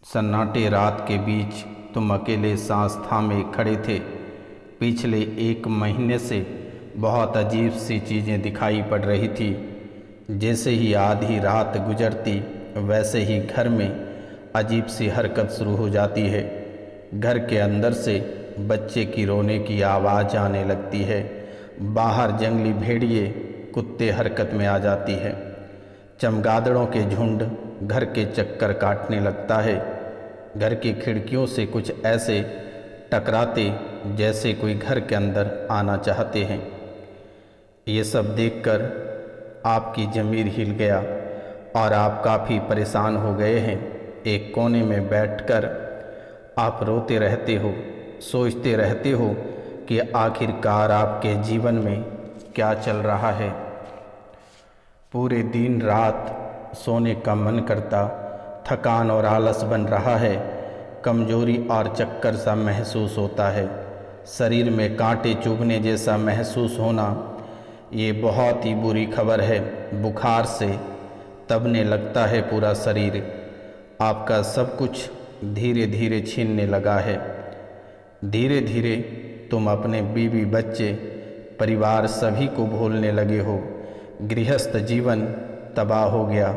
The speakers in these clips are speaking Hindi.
सन्नाटे रात के बीच तुम अकेले सांस थामे खड़े थे। पिछले 1 महीने से बहुत अजीब सी चीज़ें दिखाई पड़ रही थी। जैसे ही आधी रात गुजरती वैसे ही घर में अजीब सी हरकत शुरू हो जाती है। घर के अंदर से बच्चे की रोने की आवाज़ आने लगती है। बाहर जंगली भेड़िए कुत्ते हरकत में आ जाती है। चमगादड़ों के झुंड घर के चक्कर काटने लगता है। घर की खिड़कियों से कुछ ऐसे टकराते जैसे कोई घर के अंदर आना चाहते हैं। ये सब देखकर आपकी ज़मीर हिल गया और आप काफ़ी परेशान हो गए हैं। एक कोने में बैठकर आप रोते रहते हो, सोचते रहते हो कि आखिरकार आपके जीवन में क्या चल रहा है। पूरे दिन रात सोने का मन करता, थकान और आलस बन रहा है। कमजोरी और चक्कर सा महसूस होता है। शरीर में कांटे चुभने जैसा महसूस होना ये बहुत ही बुरी खबर है। बुखार से तबने लगता है पूरा शरीर। आपका सब कुछ धीरे धीरे छीनने लगा है। धीरे धीरे तुम अपने बीवी बच्चे परिवार सभी को भूलने लगे हो। गृहस्थ जीवन तबाह हो गया।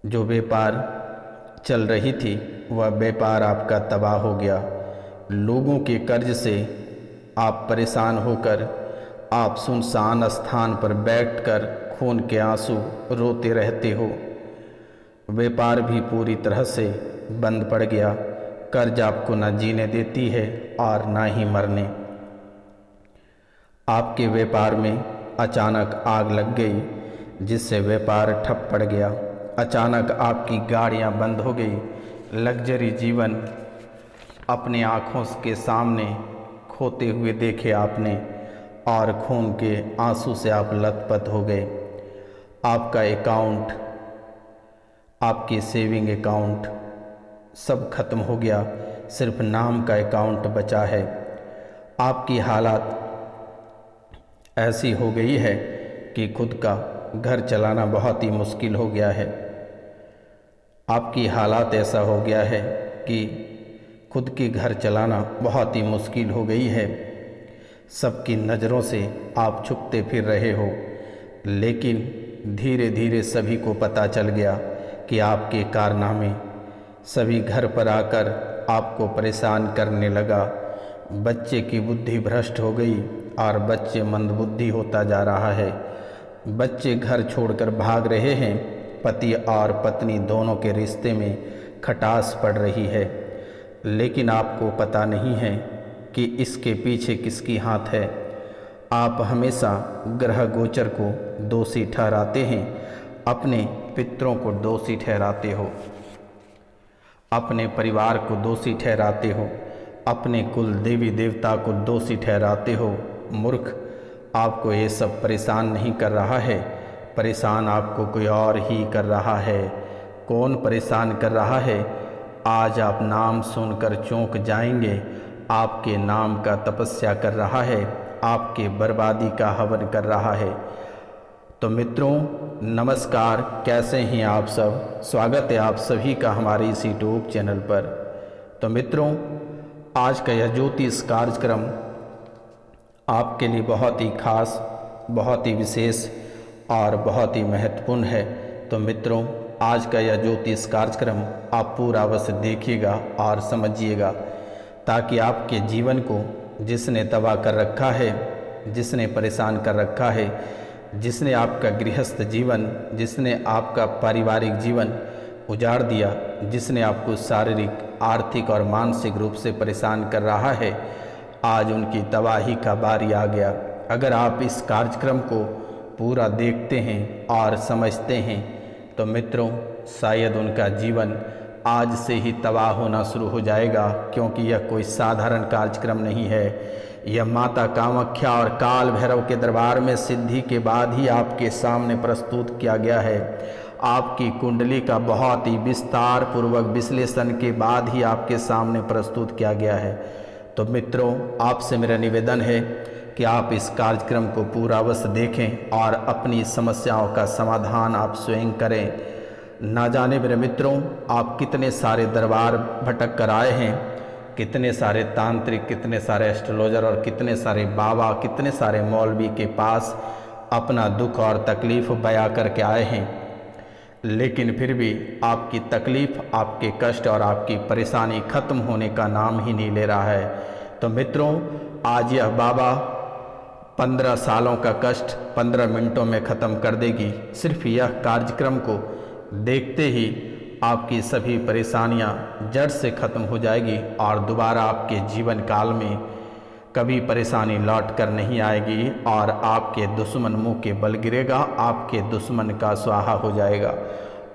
जो व्यापार चल रही थी वह व्यापार आपका तबाह हो गया। लोगों के कर्ज से आप परेशान होकर आप सुनसान स्थान पर बैठकर खून के आंसू रोते रहते हो। व्यापार भी पूरी तरह से बंद पड़ गया। कर्ज आपको न जीने देती है और ना ही मरने। आपके व्यापार में अचानक आग लग गई जिससे व्यापार ठप पड़ गया। अचानक आपकी गाड़ियां बंद हो गई। लग्जरी जीवन अपने आँखों के सामने खोते हुए देखे आपने और खून के आंसू से आप लथपथ हो गए। आपका अकाउंट, आपके सेविंग अकाउंट सब खत्म हो गया। सिर्फ नाम का अकाउंट बचा है। आपकी हालत ऐसी हो गई है कि खुद का घर चलाना बहुत ही मुश्किल हो गया है। आपकी हालत ऐसा हो गया है कि खुद के घर चलाना बहुत ही मुश्किल हो गई है। सबकी नज़रों से आप छुपते फिर रहे हो, लेकिन धीरे धीरे सभी को पता चल गया कि आपके कारनामे सभी घर पर आकर आपको परेशान करने लगा। बच्चे की बुद्धि भ्रष्ट हो गई और बच्चे मंदबुद्धि होता जा रहा है। बच्चे घर छोड़कर भाग रहे हैं। पति और पत्नी दोनों के रिश्ते में खटास पड़ रही है, लेकिन आपको पता नहीं है कि इसके पीछे किसकी हाथ है। आप हमेशा ग्रह गोचर को दोषी ठहराते हैं, अपने पितरों को दोषी ठहराते हो, अपने परिवार को दोषी ठहराते हो, अपने कुल देवी देवता को दोषी ठहराते हो। मूर्ख, आपको ये सब परेशान नहीं कर रहा है। परेशान आपको कोई और ही कर रहा है। कौन परेशान कर रहा है? आज आप नाम सुनकर चौंक जाएंगे। आपके नाम का तपस्या कर रहा है, आपके बर्बादी का हवन कर रहा है। तो मित्रों नमस्कार, कैसे हैं आप सब? स्वागत है आप सभी का हमारे इस यूट्यूब चैनल पर। तो मित्रों आज का यह ज्योतिष कार्यक्रम आपके लिए बहुत ही खास, बहुत ही विशेष और बहुत ही महत्वपूर्ण है। तो मित्रों आज का यह ज्योतिष कार्यक्रम आप पूरा अवश्य देखिएगा और समझिएगा, ताकि आपके जीवन को जिसने तबाह कर रखा है, जिसने परेशान कर रखा है, जिसने आपका गृहस्थ जीवन, जिसने आपका पारिवारिक जीवन उजाड़ दिया, जिसने आपको शारीरिक, आर्थिक और मानसिक रूप से परेशान कर रहा है, आज उनकी तबाही का बारी आ गया। अगर आप इस कार्यक्रम को पूरा देखते हैं और समझते हैं तो मित्रों शायद उनका जीवन आज से ही तबाह होना शुरू हो जाएगा, क्योंकि यह कोई साधारण कार्यक्रम नहीं है। यह माता कामाख्या और काल भैरव के दरबार में सिद्धि के बाद ही आपके सामने प्रस्तुत किया गया है। आपकी कुंडली का बहुत ही विस्तार पूर्वक विश्लेषण के बाद ही आपके सामने प्रस्तुत किया गया है। तो मित्रों आपसे मेरा निवेदन है कि आप इस कार्यक्रम को पूरा अवश्य देखें और अपनी समस्याओं का समाधान आप स्वयं करें। ना जाने मेरे मित्रों आप कितने सारे दरबार भटक कर आए हैं, कितने सारे तांत्रिक, कितने सारे एस्ट्रोलॉजर और कितने सारे बाबा, कितने सारे मौलवी के पास अपना दुख और तकलीफ़ बयां करके आए हैं, लेकिन फिर भी आपकी तकलीफ़, आपके कष्ट और आपकी परेशानी ख़त्म होने का नाम ही नहीं ले रहा है। तो मित्रों आज यह बाबा 15 सालों का कष्ट 15 मिनटों में ख़त्म कर देगी। सिर्फ यह कार्यक्रम को देखते ही आपकी सभी परेशानियां जड़ से ख़त्म हो जाएगी और दोबारा आपके जीवन काल में कभी परेशानी लौट कर नहीं आएगी और आपके दुश्मन मुंह के बल गिरेगा, आपके दुश्मन का स्वाहा हो जाएगा।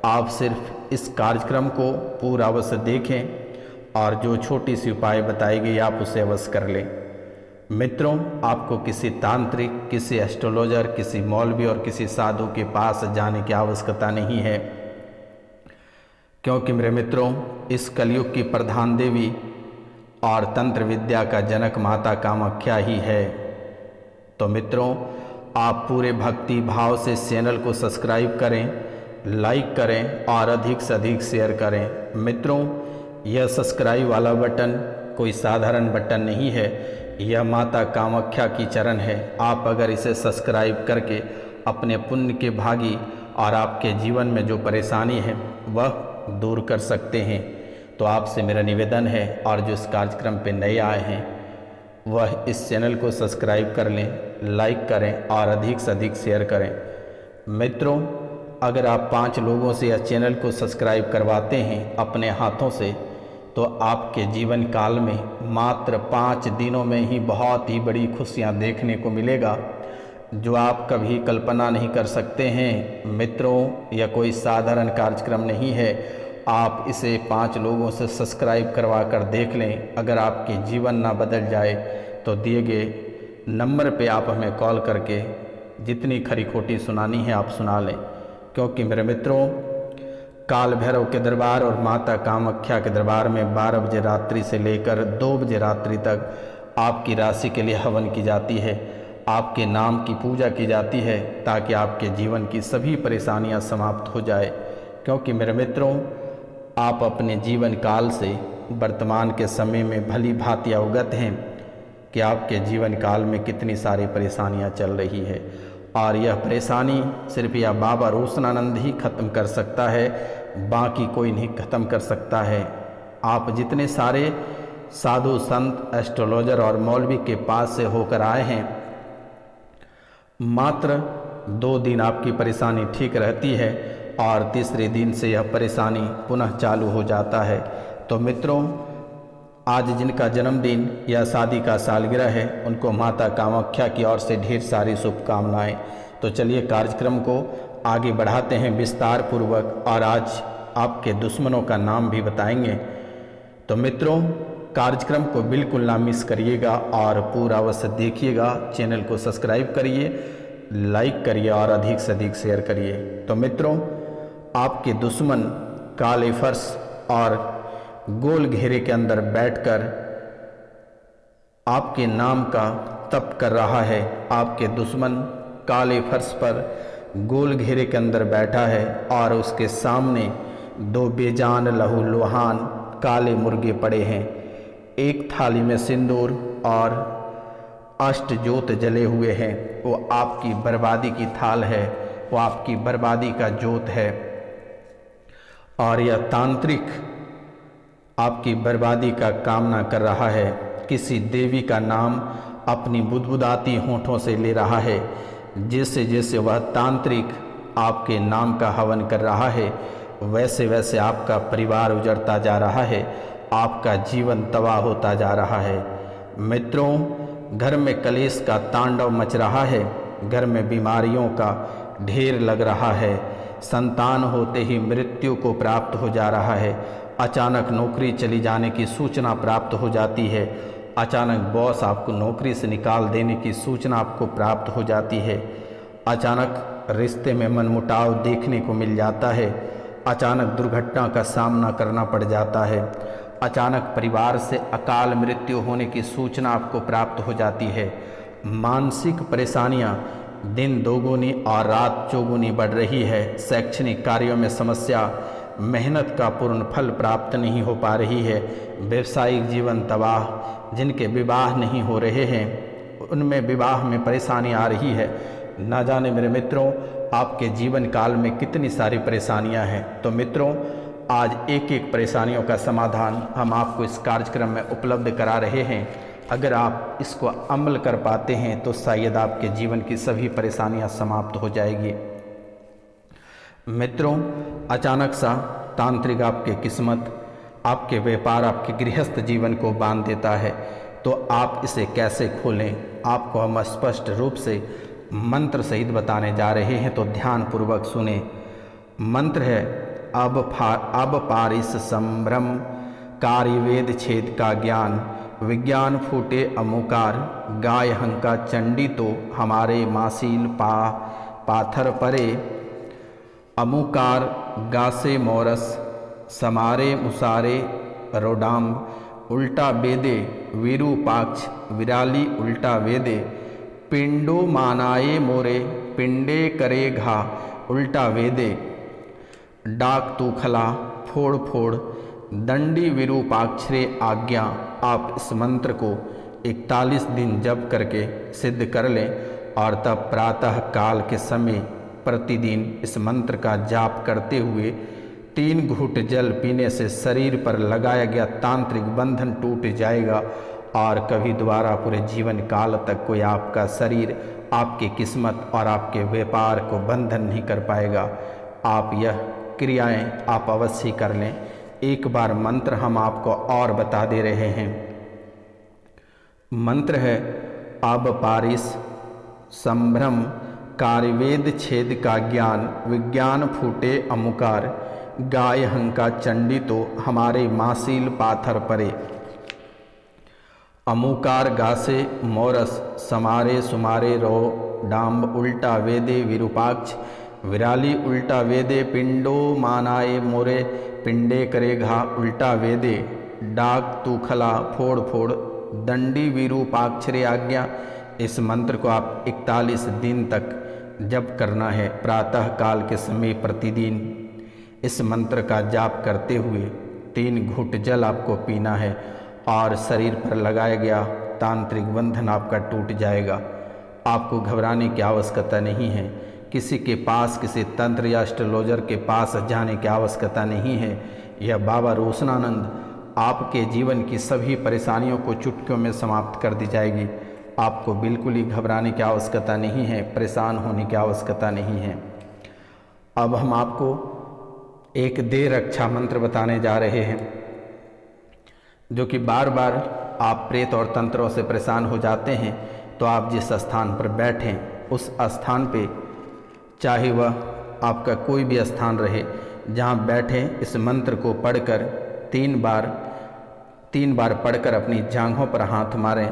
आप सिर्फ इस कार्यक्रम को पूरा अवश्य देखें और जो छोटी सी उपाय बताई गई आप उसे अवश्य कर लें। मित्रों आपको किसी तांत्रिक, किसी एस्ट्रोलॉजर, किसी मौलवी और किसी साधु के पास जाने की आवश्यकता नहीं है, क्योंकि मेरे मित्रों इस कलयुग की प्रधान देवी और तंत्र विद्या का जनक माता कामाख्या ही है। तो मित्रों आप पूरे भक्ति भाव से इस चैनल को सब्सक्राइब करें, लाइक करें और अधिक से अधिक शेयर करें। मित्रों यह सब्सक्राइब वाला बटन कोई साधारण बटन नहीं है, यह माता कामाख्या की चरण है। आप अगर इसे सब्सक्राइब करके अपने पुण्य के भागी और आपके जीवन में जो परेशानी है वह दूर कर सकते हैं। तो आपसे मेरा निवेदन है और जो इस कार्यक्रम पे नए आए हैं वह इस चैनल को सब्सक्राइब कर लें, लाइक करें और अधिक से अधिक शेयर करें। मित्रों अगर आप 5 लोगों से यह चैनल को सब्सक्राइब करवाते हैं अपने हाथों से, तो आपके जीवन काल में मात्र 5 दिनों में ही बहुत ही बड़ी खुशियां देखने को मिलेगा, जो आप कभी कल्पना नहीं कर सकते हैं। मित्रों यह कोई साधारण कार्यक्रम नहीं है, आप इसे 5 लोगों से सब्सक्राइब करवा कर देख लें। अगर आपके जीवन ना बदल जाए तो दिए गए नंबर पे आप हमें कॉल करके जितनी खरी खोटी सुनानी है आप सुना लें, क्योंकि मेरे मित्रों काल भैरव के दरबार और माता कामाख्या के दरबार में 12 बजे रात्रि से लेकर 2 बजे रात्रि तक आपकी राशि के लिए हवन की जाती है, आपके नाम की पूजा की जाती है, ताकि आपके जीवन की सभी परेशानियां समाप्त हो जाए। क्योंकि मेरे मित्रों आप अपने जीवन काल से वर्तमान के समय में भली भांति अवगत हैं कि आपके जीवन काल में कितनी सारी परेशानियां चल रही है, और यह परेशानी सिर्फ यह बाबा रोशनानंद ही ख़त्म कर सकता है, बाकी कोई नहीं ख़त्म कर सकता है। आप जितने सारे साधु संत, एस्ट्रोलॉजर और मौलवी के पास से होकर आए हैं, मात्र 2 दिन आपकी परेशानी ठीक रहती है और तीसरे दिन से यह परेशानी पुनः चालू हो जाता है। तो मित्रों आज जिनका जन्मदिन या शादी का सालगिरह है उनको माता कामाख्या की ओर से ढेर सारी शुभकामनाएं। तो चलिए कार्यक्रम को आगे बढ़ाते हैं विस्तार पूर्वक, और आज आपके दुश्मनों का नाम भी बताएंगे। तो मित्रों कार्यक्रम को बिल्कुल ना मिस करिएगा और पूरा अवश्य देखिएगा। चैनल को सब्सक्राइब करिए, लाइक करिए और अधिक से अधिक शेयर करिए। तो मित्रों आपके दुश्मन काले फर्श और गोल घेरे के अंदर बैठकर आपके नाम का तप कर रहा है। आपके दुश्मन काले फर्श पर गोल घेरे के अंदर बैठा है और उसके सामने 2 बेजान लहू लुहान काले मुर्गे पड़े हैं। एक थाली में सिंदूर और 8 जोत जले हुए हैं। वो आपकी बर्बादी की थाल है, वो आपकी बर्बादी का जोत है। और यह तांत्रिक आपकी बर्बादी का कामना कर रहा है। किसी देवी का नाम अपनी बुदबुदाती होठों से ले रहा है। जैसे जैसे वह तांत्रिक आपके नाम का हवन कर रहा है, वैसे वैसे आपका परिवार उजड़ता जा रहा है, आपका जीवन तबाह होता जा रहा है। मित्रों घर में कलेश का तांडव मच रहा है, घर में बीमारियों का ढेर लग रहा है, संतान होते ही मृत्यु को प्राप्त हो जा रहा है, अचानक नौकरी चली जाने की सूचना प्राप्त हो जाती है, अचानक बॉस आपको नौकरी से निकाल देने की सूचना आपको प्राप्त हो जाती है, अचानक रिश्ते में मनमुटाव देखने को मिल जाता है, अचानक दुर्घटना का सामना करना पड़ जाता है, अचानक परिवार से अकाल मृत्यु होने की सूचना आपको प्राप्त हो जाती है। मानसिक परेशानियां दिन दोगुनी और रात चौगुनी बढ़ रही है। शैक्षणिक कार्यों में समस्या, मेहनत का पूर्ण फल प्राप्त नहीं हो पा रही है। व्यवसायिक जीवन तबाह, जिनके विवाह नहीं हो रहे हैं उनमें विवाह में परेशानी आ रही है। ना जाने मेरे मित्रों आपके जीवन काल में कितनी सारी परेशानियां हैं। तो मित्रों आज एक एक परेशानियों का समाधान हम आपको इस कार्यक्रम में उपलब्ध करा रहे हैं। अगर आप इसको अमल कर पाते हैं तो शायद आपके जीवन की सभी परेशानियां समाप्त हो जाएगी। मित्रों अचानक सा तांत्रिक आपके किस्मत, आपके व्यापार, आपके गृहस्थ जीवन को बांध देता है। तो आप इसे कैसे खोलें, आपको हम स्पष्ट रूप से मंत्र सहित बताने जा रहे हैं, तो ध्यान पूर्वक सुने। मंत्र है अब पारिस संभ्रम, कार्यवेद छेद का ज्ञान, विज्ञान फूटे अमुकार, गाय हंका चंडी तो हमारे मासील पाथर परे, अमुकार गासे मोरस समारे मुसारे रोडाम्ब, उल्टा वेदे विरूपाक्ष विराली उल्टा वेदे, पिंडो मानाए मोरे पिंडे करे घा उल्टा वेदे, डाक तूखला फोड़ फोड़ दंडी विरूपाक्षरे आज्ञा। आप इस मंत्र को 41 दिन जप करके सिद्ध कर लें और तब प्रातः काल के समय प्रतिदिन इस मंत्र का जाप करते हुए 3 घूंट जल पीने से शरीर पर लगाया गया तांत्रिक बंधन टूट जाएगा और कभी दोबारा पूरे जीवन काल तक कोई आपका शरीर, आपकी किस्मत और आपके व्यापार को बंधन नहीं कर पाएगा। आप यह क्रियाएं आप अवश्य कर लें। एक बार मंत्र हम आपको और बता दे रहे हैं। मंत्र है अब पारिस संभ्रम, कार्यवेद छेद का ज्ञान, विज्ञान फूटे अमुकार, गाय हंका चंडी तो हमारे मासील पाथर परे, अमुकार गासे मोरस समारे सुमारे रो डाम्ब, उल्टा वेदे विरूपाक्ष विराली उल्टा वेदे, पिंडो मानाए मोरे पिंडे करे घा उल्टा वेदे, डाक तूखला फोड़ फोड़ दंडी विरूपाक्षरे आज्ञा। इस मंत्र को आप 41 दिन तक जप करना है। प्रातः काल के समय प्रतिदिन इस मंत्र का जाप करते हुए 3 घूंट जल आपको पीना है और शरीर पर लगाया गया तांत्रिक बंधन आपका टूट जाएगा। आपको घबराने की आवश्यकता नहीं है। किसी के पास, किसी तंत्र या एस्ट्रोलॉजर के पास जाने की आवश्यकता नहीं है। यह बाबा रोशनानंद आपके जीवन की सभी परेशानियों को चुटकियों में समाप्त कर दी जाएगी। आपको बिल्कुल ही घबराने की आवश्यकता नहीं है, परेशान होने की आवश्यकता नहीं है। अब हम आपको एक देह रक्षा मंत्र बताने जा रहे हैं, जो कि बार बार आप प्रेत और तंत्रों से परेशान हो जाते हैं। तो आप जिस स्थान पर बैठें उस स्थान पे, चाहे वह आपका कोई भी स्थान रहे, जहाँ बैठें इस मंत्र को पढ़कर 3 बार पढ़कर अपनी जांघों पर हाथ मारें।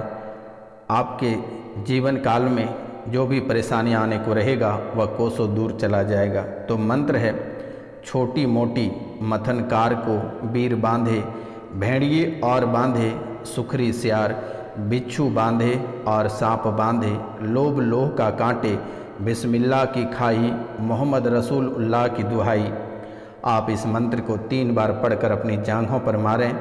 आपके जीवन काल में जो भी परेशानी आने को रहेगा वह कोसों दूर चला जाएगा। तो मंत्र है छोटी मोटी मथनकार को वीर बांधे, भेड़िए और बांधे सुखरी सियार, बिच्छू बांधे और सांप बांधे, लोभ लोह का कांटे, बिस्मिल्लाह की खाई, मोहम्मद रसूलुल्लाह की दुहाई। आप इस मंत्र को 3 बार पढ़कर अपनी जांघों पर मारें।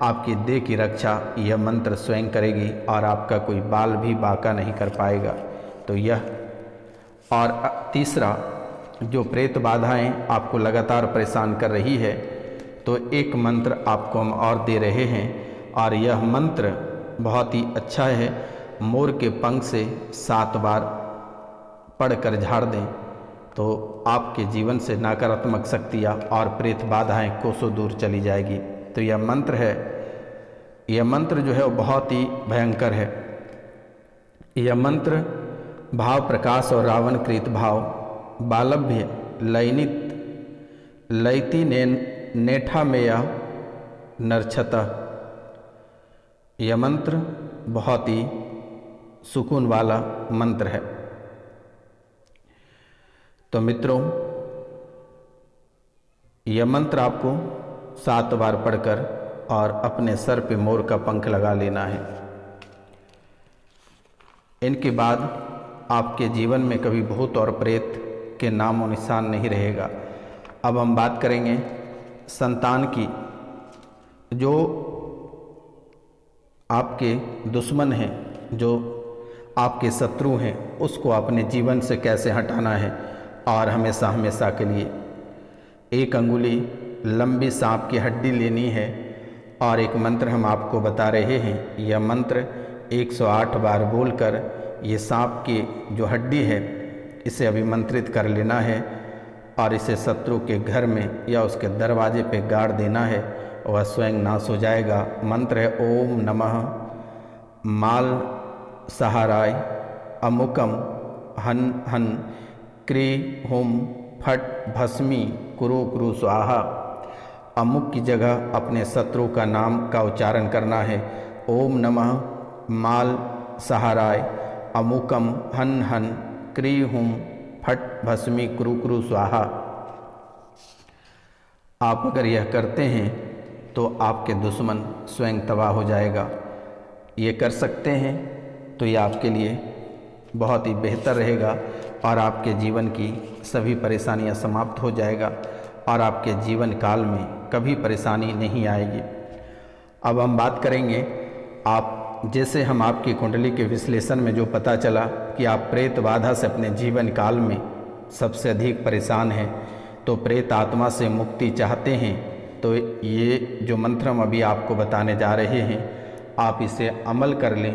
आपकी देह की रक्षा यह मंत्र स्वयं करेगी और आपका कोई बाल भी बांका नहीं कर पाएगा। तो यह, और तीसरा, जो प्रेत बाधाएं आपको लगातार परेशान कर रही है, तो एक मंत्र आपको हम और दे रहे हैं और यह मंत्र बहुत ही अच्छा है। मोर के पंख से 7 बार पढ़कर झाड़ दें तो आपके जीवन से नकारात्मक शक्तियाँ और प्रेत बाधाएं कोसों दूर चली जाएगी। तो यह मंत्र है, यह मंत्र जो है वो बहुत ही भयंकर है। यह मंत्र भाव प्रकाश और रावण कृत भाव बालभ्य लयनित लयति नेठा मेया नरछता। यह मंत्र बहुत ही सुकून वाला मंत्र है। तो मित्रों, यह मंत्र आपको 7 बार पढ़कर और अपने सर पे मोर का पंख लगा लेना है। इनके बाद आपके जीवन में कभी भूत और प्रेत के नाम और निशान नहीं रहेगा। अब हम बात करेंगे संतान की। जो आपके दुश्मन हैं, जो आपके शत्रु हैं, उसको अपने जीवन से कैसे हटाना है और हमेशा हमेशा के लिए। 1 अंगुली लंबी सांप की हड्डी लेनी है और एक मंत्र हम आपको बता रहे हैं। यह मंत्र 108 बार बोलकर ये सांप की जो हड्डी है इसे अभिमंत्रित कर लेना है और इसे शत्रु के घर में या उसके दरवाजे पे गाड़ देना है, वह स्वयं नाश हो जाएगा। मंत्र है ओम नमः माल सहाराय अमुकम हन हन क्री हुम फट भस्मी कुरु कुरु स्वाहा। अमुक की जगह अपने शत्रु का नाम का उच्चारण करना है। ओम नमः माल सहाराय अमुकम हन हन क्री हुम फट भस्मी कुरु कुरु स्वाहा। आप अगर यह करते हैं तो आपके दुश्मन स्वयं तबाह हो जाएगा। ये कर सकते हैं तो ये आपके लिए बहुत ही बेहतर रहेगा और आपके जीवन की सभी परेशानियां समाप्त हो जाएगा और आपके जीवन काल में कभी परेशानी नहीं आएगी। अब हम बात करेंगे आप जैसे हम आपकी कुंडली के विश्लेषण में जो पता चला कि आप प्रेत बाधा से अपने जीवन काल में सबसे अधिक परेशान हैं, तो प्रेत आत्मा से मुक्ति चाहते हैं, तो ये जो मंत्र हम अभी आपको बताने जा रहे हैं आप इसे अमल कर लें,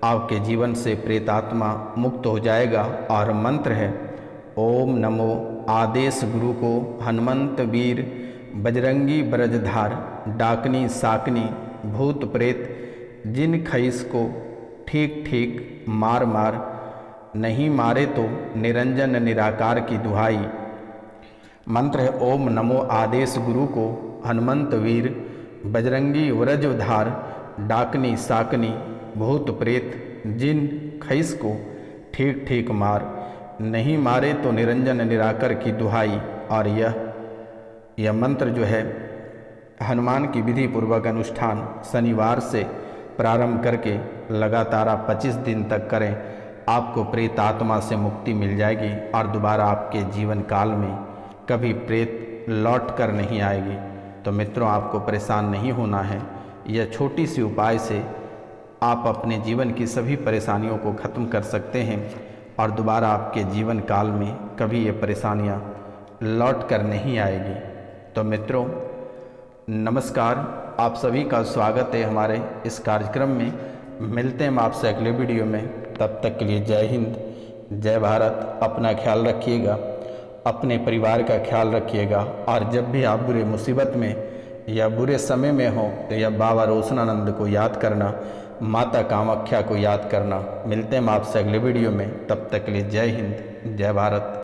आपके जीवन से प्रेत आत्मा मुक्त हो जाएगा। और मंत्र है ओम नमो आदेश गुरु को हनुमंत वीर बजरंगी ब्रजधार डाकनी साकनी भूत प्रेत जिन खईस को ठीक ठीक मार मार नहीं मारे तो निरंजन निराकार की दुहाई। मंत्र है ओम नमो आदेश गुरु को हनुमंत वीर बजरंगी व्रजधार डाकनी साकनी भूत प्रेत जिन खईस को ठीक ठीक मार नहीं मारे तो निरंजन निराकर की दुहाई। और यह मंत्र जो है हनुमान की विधि पूर्वक अनुष्ठान शनिवार से प्रारंभ करके लगातार आप 25 दिन तक करें, आपको प्रेत आत्मा से मुक्ति मिल जाएगी और दोबारा आपके जीवन काल में कभी प्रेत लौट कर नहीं आएगी। तो मित्रों, आपको परेशान नहीं होना है। यह छोटी सी उपाय से आप अपने जीवन की सभी परेशानियों को ख़त्म कर सकते हैं और दोबारा आपके जीवन काल में कभी ये परेशानियाँ लौट कर नहीं आएगी। तो मित्रों नमस्कार, आप सभी का स्वागत है हमारे इस कार्यक्रम में। मिलते हैं हम आपसे अगले वीडियो में। तब तक के लिए जय हिंद, जय भारत। अपना ख्याल रखिएगा, अपने परिवार का ख्याल रखिएगा और जब भी आप बुरे मुसीबत में या बुरे समय में हो तो यह बाबा रोशनानंद को याद करना, माता कामाख्या को याद करना। मिलते हैं हम आपसे अगले वीडियो में। तब तक के लिए जय हिंद, जय भारत।